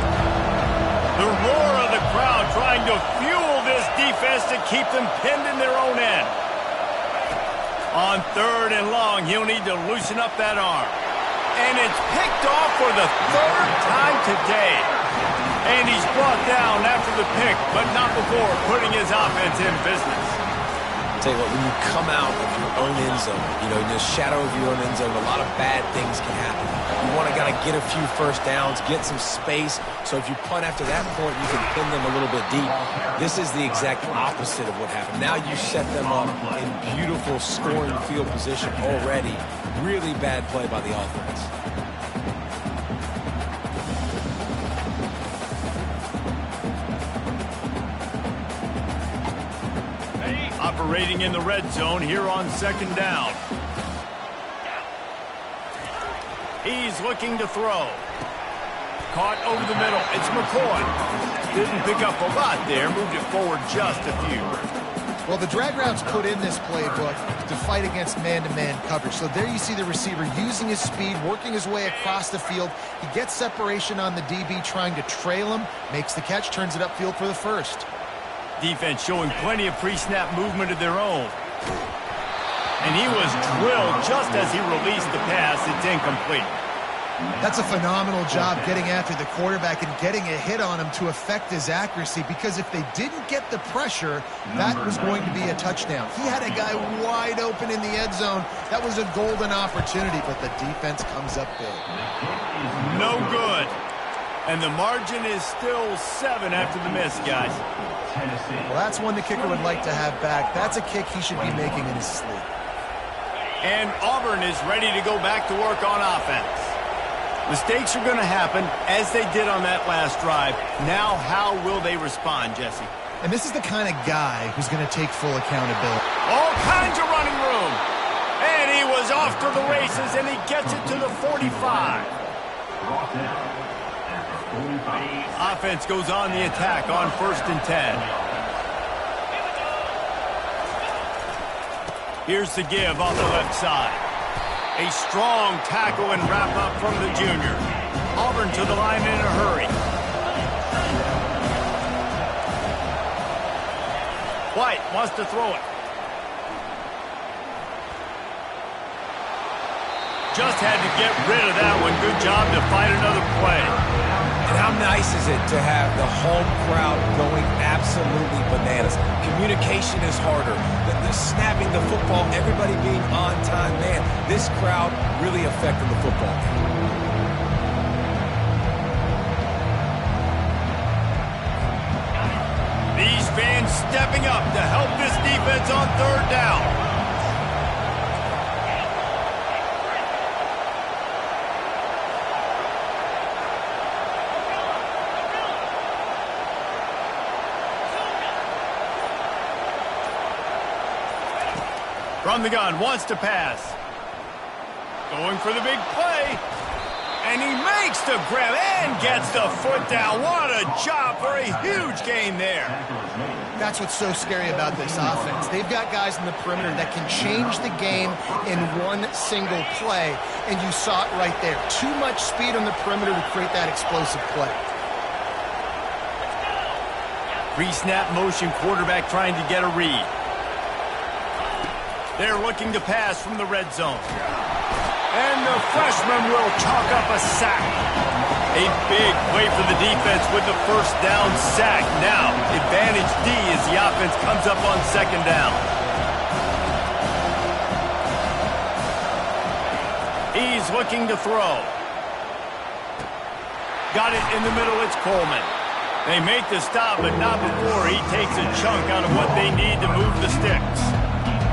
The roar of the crowd trying to fuel this defense to keep them pinned in their own end. On 3rd and long, he'll need to loosen up that arm. And it's picked off for the 3rd time today. And he's brought down after the pick, but not before putting his offense in business. I'll tell you what, when you come out of your own end zone, you know, in the shadow of your own end zone, a lot of bad things can happen. You want to kind of get a few 1st downs, get some space, so if you punt after that point, you can pin them a little bit deep. This is the exact opposite of what happened. Now you set them up in beautiful scoring field position already. Really bad play by the offense. operating in the red zone here on second down. He's looking to throw. Caught over the middle. It's McCoy. Didn't pick up a lot there. Moved it forward just a few. Well, the drag routes put in this playbook to fight against man-to-man coverage. So there you see the receiver using his speed, working his way across the field. He gets separation on the DB, trying to trail him, makes the catch, turns it upfield for the first. Defense showing plenty of pre-snap movement of their own. And he was drilled just as he released the pass. It's incomplete. That's a phenomenal job getting after the quarterback and getting a hit on him to affect his accuracy, because if they didn't get the pressure, that was going to be a touchdown. He had a guy wide open in the end zone. That was a golden opportunity, but the defense comes up big. No good. And the margin is still 7 after the miss, guys. Well, that's one the kicker would like to have back. That's a kick he should be making in his sleep. And Auburn is ready to go back to work on offense. Mistakes are going to happen, as they did on that last drive. Now, how will they respond, Jesse? And this is the kind of guy who's going to take full accountability. All kinds of running room. And he was off to the races, and he gets it to the 45. Offense goes on the attack on 1st and 10. Here's the give off the left side. A strong tackle and wrap-up from the junior. Auburn to the line in a hurry. White wants to throw it. Just had to get rid of that one. Good job to fight another play. And how nice is it to have the home crowd going absolutely bananas? Communication is harder. The snapping the football, everybody being on time. Man, this crowd really affecting the football game. These fans stepping up to help this defense on 3rd down. From the gun, wants to pass. Going for the big play. And he makes the grab and gets the foot down. What a job for a huge gain there. That's what's so scary about this offense. They've got guys in the perimeter that can change the game in one single play. And you saw it right there. Too much speed on the perimeter to create that explosive play. Pre-snap motion, quarterback trying to get a read. They're looking to pass from the red zone. And the freshman will chalk up a sack. A big play for the defense with the 1st down sack. Now, advantage D as the offense comes up on 2nd down. He's looking to throw. Got it in the middle, it's Coleman. They make the stop, but not before he takes a chunk out of what they need to move the sticks.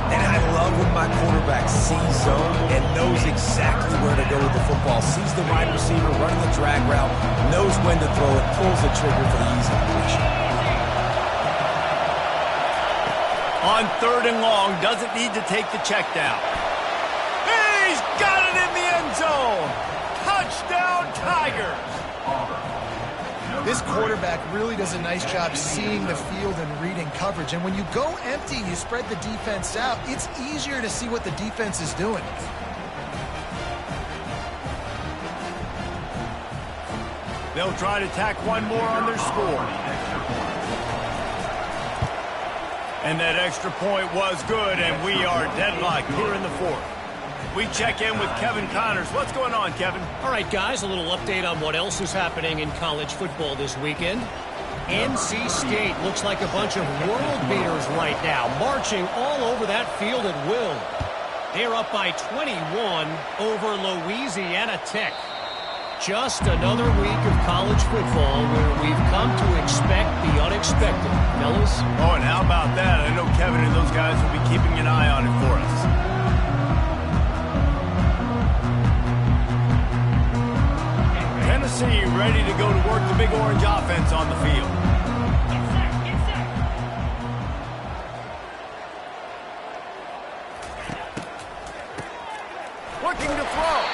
And I love when my quarterback sees zone and knows exactly where to go with the football. Sees the wide receiver running the drag route, knows when to throw it, pulls the trigger for the easy completion. On 3rd and long, doesn't need to take the check down. He's got it in the end zone. Touchdown, Tigers. This quarterback really does a nice job seeing the field and reading coverage. And when you go empty, you spread the defense out, it's easier to see what the defense is doing. They'll try to tack one more on their score. And that extra point was good, and we are deadlocked here in the 4th. We check in with Kevin Connors. What's going on, Kevin? All right, guys, a little update on what else is happening in college football this weekend. NC State looks like a bunch of world beaters right now, marching all over that field at will. They're up by 21 over Louisiana Tech. Just another week of college football where we've come to expect the unexpected, fellas. Oh, and how about that? I know Kevin and those guys will be keeping an eye on it for us. Tennessee ready to go to work the Big Orange offense on the field. looking to throw.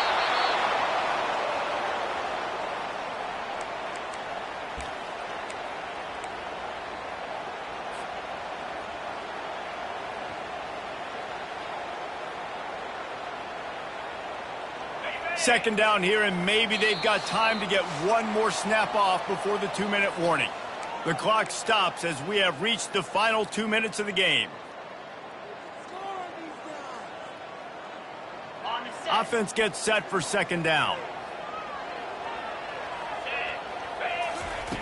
Second down here, and maybe they've got time to get one more snap off before the 2-minute warning. The clock stops as we have reached the final 2 minutes of the game. Offense gets set for second down.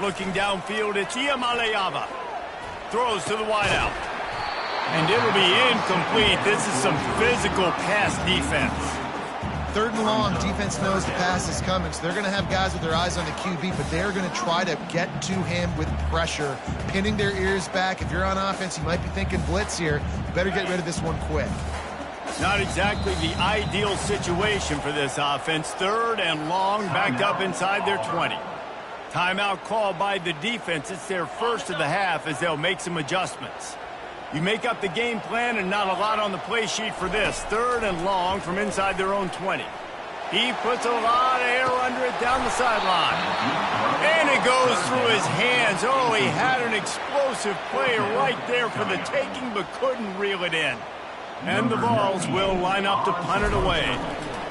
Looking downfield, it's Ncaa. Throws to the wideout. And it'll be incomplete. This is some physical pass defense. Third and long, defense knows the pass is coming, so they're going to have guys with their eyes on the QB, but they're going to try to get to him with pressure, pinning their ears back. If you're on offense, you might be thinking blitz here. You better get rid of this one quick. Not exactly the ideal situation for this offense. Third and long, backed up inside their 20. Timeout called by the defense. It's their first of the half as they'll make some adjustments. You make up the game plan and not a lot on the play sheet for this. Third and long from inside their own 20. He puts a lot of air under it down the sideline. And it goes through his hands. Oh, he had an explosive player right there for the taking but couldn't reel it in. And the Vols will line up to punt it away.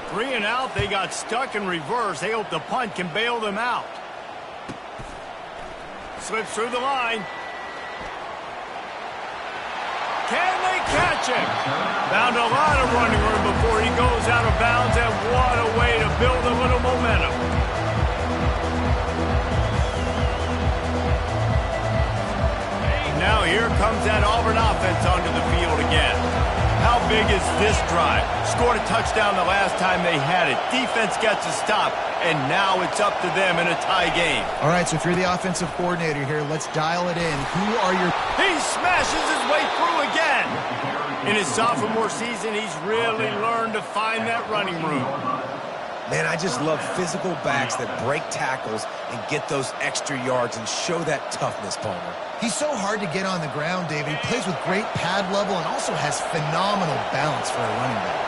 3 and out, they got stuck in reverse. They hope the punt can bail them out. Slips through the line. Can they catch him? Found a lot of running room before he goes out of bounds, and what a way to build a little momentum. Now here comes that Auburn offense onto the field again. How big is this drive? Scored a touchdown the last time they had it. Defense gets a stop, and now it's up to them in a tie game. All right, so if you're the offensive coordinator here, let's dial it in. Who are your... He smashes his way through again. In his sophomore season, he's really learned to find that running room. Man, I just love physical backs that break tackles and get those extra yards and show that toughness, Palmer. He's so hard to get on the ground, David. He plays with great pad level and also has phenomenal balance for a running back.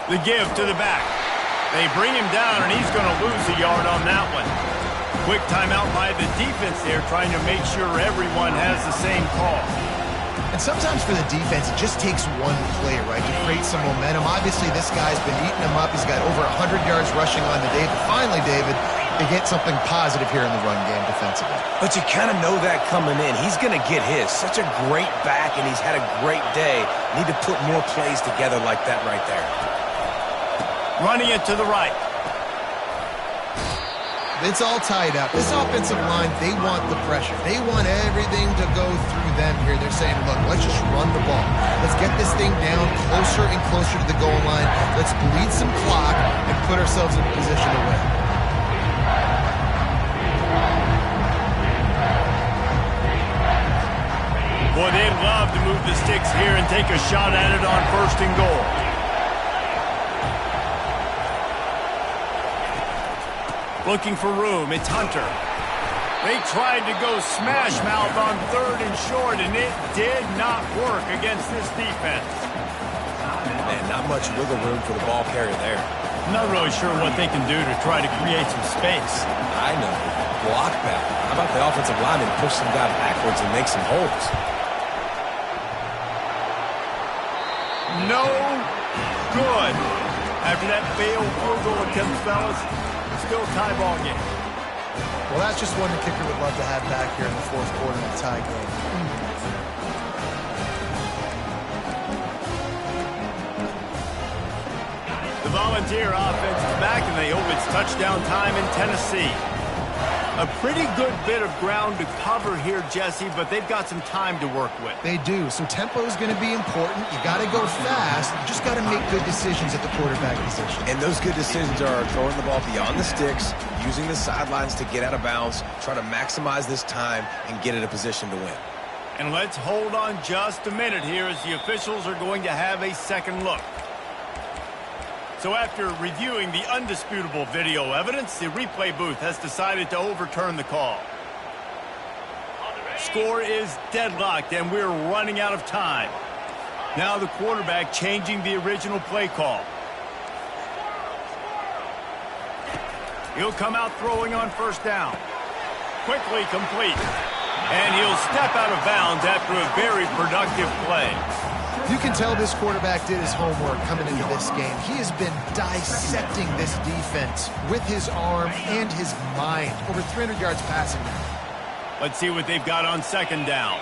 The give to the back. They bring him down, and he's going to lose a yard on that one. Quick timeout by the defense there, trying to make sure everyone has the same call. And sometimes for the defense, it just takes one play, right, to create some momentum. Obviously, this guy's been eating them up. He's got over 100 yards rushing on the day. But finally, David, they get something positive here in the run game defensively. But you kind of know that coming in. He's going to get his. Such a great back, and he's had a great day. Need to put more plays together like that right there. Running it to the right. It's all tied up. This offensive line, they want the pressure. They want everything to go through them here. They're saying, look, let's just run the ball. Let's get this thing down closer and closer to the goal line. Let's bleed some clock and put ourselves in a position to win. Boy, they'd love to move the sticks here and take a shot at it on first and goal. Looking for room, it's Hunter. They tried to go smash mouth on third and short, and it did not work against this defense. Man, not much wiggle room for the ball carrier there. I'm not really sure what they can do to try to create some space. I know. Block that. How about the offensive lineman push some guy backwards and make some holes? No good. After that failed field goal attempt, fellas, still tie ball game. Well, that's just one the kicker would love to have back here in the fourth quarter of the tie game. The Volunteer offense is back, and they hope it's touchdown time in Tennessee. A pretty good bit of ground to cover here, Jesse, but they've got some time to work with. They do, so tempo is going to be important. You got to go fast. You just got to make good decisions at the quarterback position. And those good decisions are throwing the ball beyond the sticks, using the sidelines to get out of bounds, try to maximize this time and get in a position to win. And let's hold on just a minute here as the officials are going to have a second look. So after reviewing the undisputable video evidence, the replay booth has decided to overturn the call. Score is deadlocked, and we're running out of time. Now the quarterback changing the original play call. He'll come out throwing on first down. Quickly complete. And he'll step out of bounds after a very productive play. You can tell this quarterback did his homework coming into this game. He has been dissecting this defense with his arm and his mind. Over 300 yards passing now. Let's see what they've got on second down.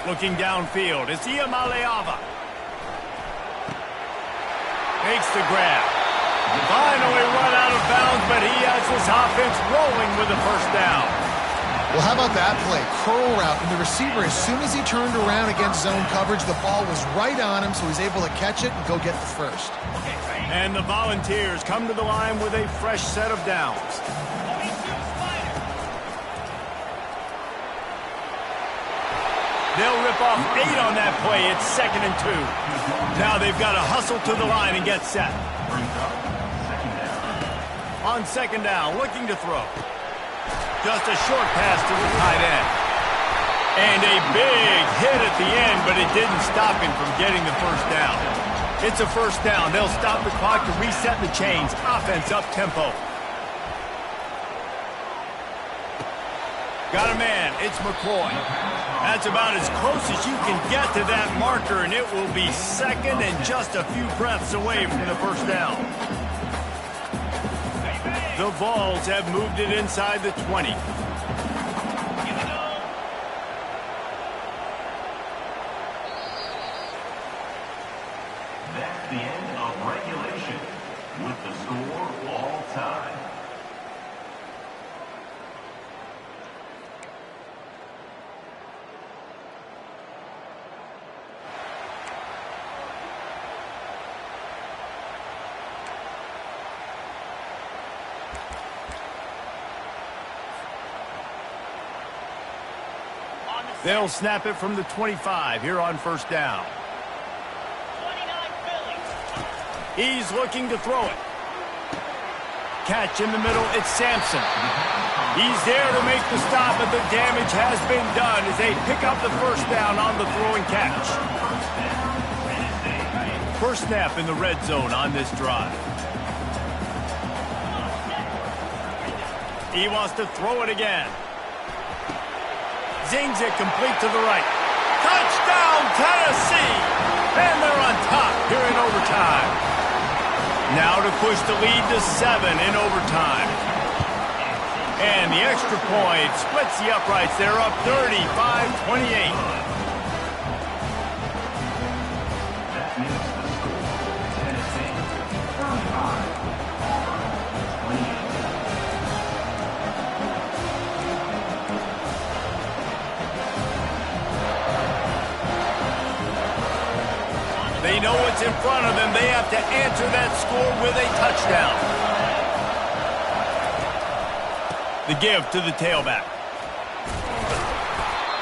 Looking downfield, it's Ncaa. Makes the grab. Finally run out of bounds, but he has his offense rolling with a first down. Well, how about that play? Curl route, and the receiver, as soon as he turned around against zone coverage, the ball was right on him, so he's able to catch it and go get the first. And the Volunteers come to the line with a fresh set of downs. They'll rip off 8 on that play. It's 2nd and 2. Now they've got to hustle to the line and get set. On second down, looking to throw. Just a short pass to the tight end. And a big hit at the end, but it didn't stop him from getting the first down. It's a first down. They'll stop the clock to reset the chains. Offense up tempo. Got a man. It's McCoy. That's about as close as you can get to that marker, and it will be 2nd and just a few breaths away from the first down. The Vols have moved it inside the 20. That's the end of regulation with the score all time. They'll snap it from the 25 here on first down. He's looking to throw it. Catch in the middle, it's Sampson. He's there to make the stop, but the damage has been done as they pick up the first down on the throwing catch. First snap in the red zone on this drive. He wants to throw it again. Zings it complete to the right. Touchdown, Tennessee! And they're on top here in overtime. Now to push the lead to 7 in overtime. And the extra point splits the uprights. They're up 35-28. They know what's in front of them. They have to answer that score with a touchdown. The give to the tailback.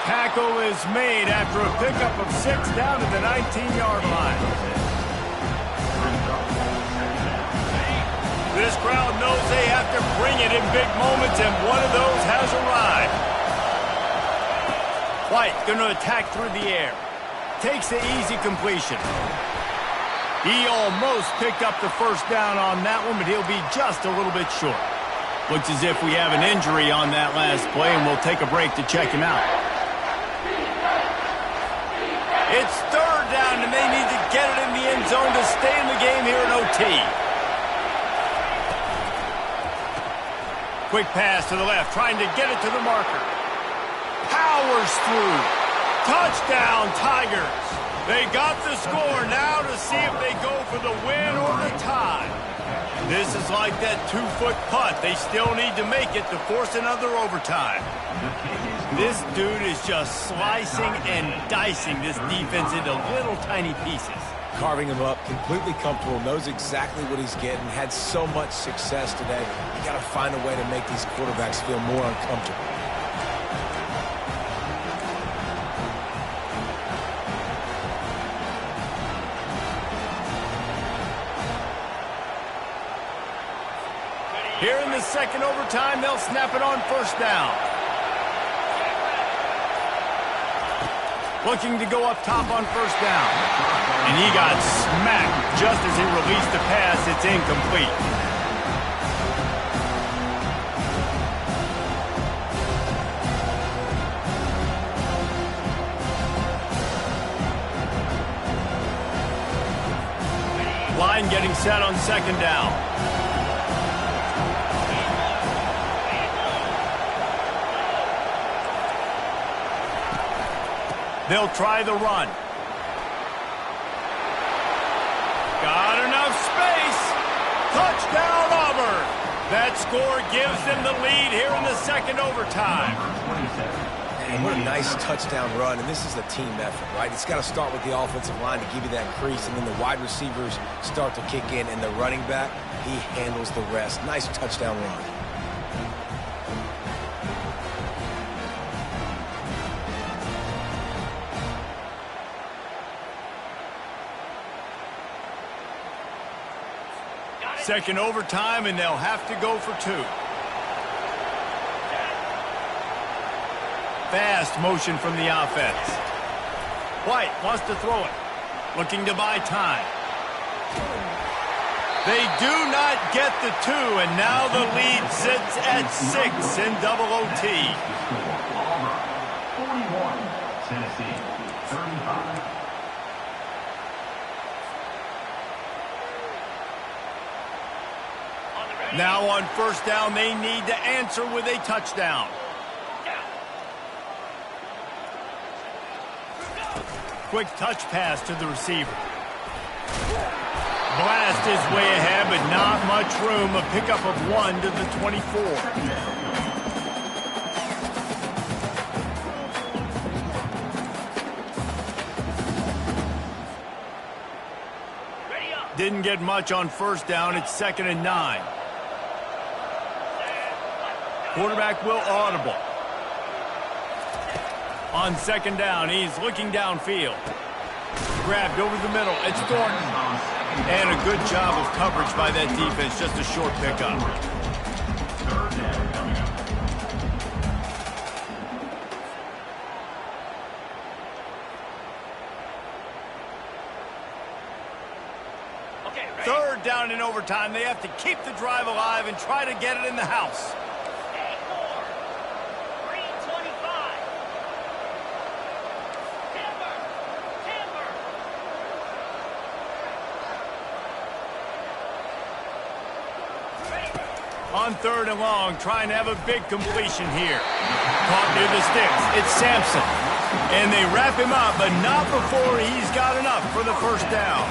Tackle is made after a pickup of 6 down to the 19-yard line. This crowd knows they have to bring it in big moments, and one of those has arrived. White going to attack through the air. Takes the easy completion. He almost picked up the first down on that one, but he'll be just a little bit short. Looks as if we have an injury on that last play, and we'll take a break to check him out. It's 3rd down, and they need to get it in the end zone to stay in the game here in OT. Quick pass to the left, trying to get it to the marker. Powers through. Touchdown, Tigers. They got the score now to see if they go for the win or the tie. This is like that 2-foot putt. They still need to make it to force another overtime. This dude is just slicing and dicing this defense into little tiny pieces. Carving him up, completely comfortable, knows exactly what he's getting, had so much success today. You got to find a way to make these quarterbacks feel more uncomfortable. Here in the second overtime, they'll snap it on first down. Looking to go up top on first down. And he got smacked just as he released the pass. It's incomplete. Line getting set on second down. They'll try the run. Got enough space. Touchdown, Auburn. That score gives them the lead here in the second overtime. And what a nice touchdown run, and this is a team effort, right? It's got to start with the offensive line to give you that crease, and then the wide receivers start to kick in, and the running back, he handles the rest. Nice touchdown run. Second overtime, and they'll have to go for two. Fast motion from the offense. White wants to throw it. Looking to buy time. They do not get the two, and now the lead sits at 6 in double OT. Auburn, 41. Tennessee, 35. Now on first down, they need to answer with a touchdown. Quick touch pass to the receiver. Blast his way ahead, but not much room. A pickup of 1 to the 24. Didn't get much on first down. It's 2nd and 9. Quarterback will audible. On second down, he's looking downfield. Grabbed over the middle. It's Thornton. And a good job of coverage by that defense. Just a short pickup. Third down in overtime. They have to keep the drive alive and try to get it in the house. On third and long, trying to have a big completion here. Caught near the sticks. It's Sampson. And they wrap him up, but not before he's got enough for the first down.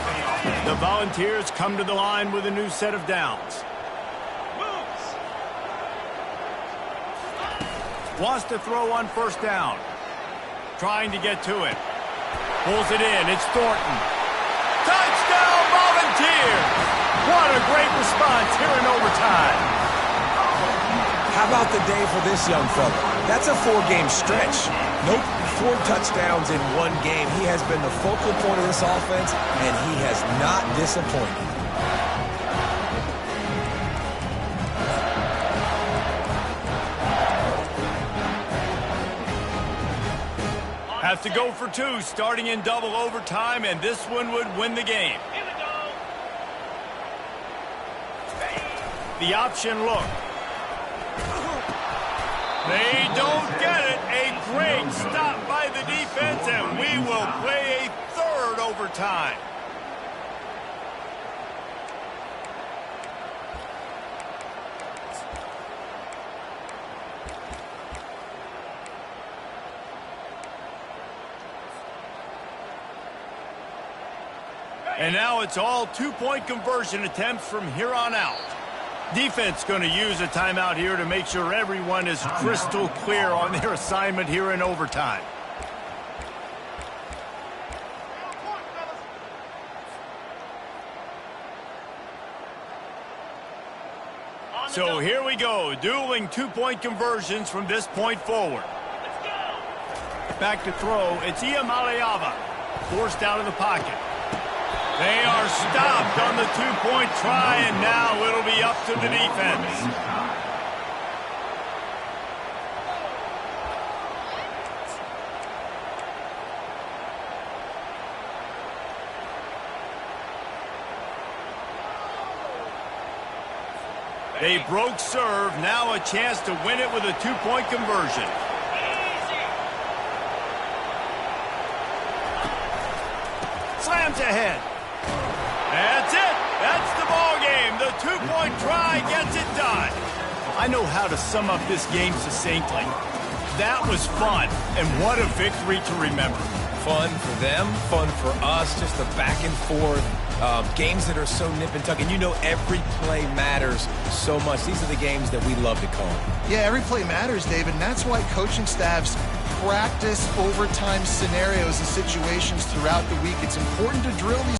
The Volunteers come to the line with a new set of downs. Wants to throw on first down. Trying to get to it. Pulls it in. It's Thornton. Touchdown, Volunteers! What a great response here in overtime. How about the day for this young fella? That's a 4-game stretch. Nope, 4 touchdowns in 1 game. He has been the focal point of this offense, and he has not disappointed. Have to go for 2, starting in double overtime, and this one would win the game. The option look. They don't get it. A great stop by the defense, and we will play a third overtime. And now it's all 2-point conversion attempts from here on out. Defense going to use a timeout here to make sure everyone is crystal clear on their assignment here in overtime. So here we go, dueling 2-point conversions from this point forward. Back to throw, it's Ncaa, forced out of the pocket. They are stopped on the two-point try, and now it'll be up to the defense. They broke serve, now a chance to win it with a two-point conversion. Slams ahead. That's it. That's the ball game. The two-point try gets it done. I know how to sum up this game succinctly. That was fun, and what a victory to remember. Fun for them, fun for us, just the back and forth. Games that are so nip and tuck, and you know every play matters so much. These are the games that we love to call. Yeah, every play matters, David, and that's why coaching staffs practice overtime scenarios and situations throughout the week. It's important to drill these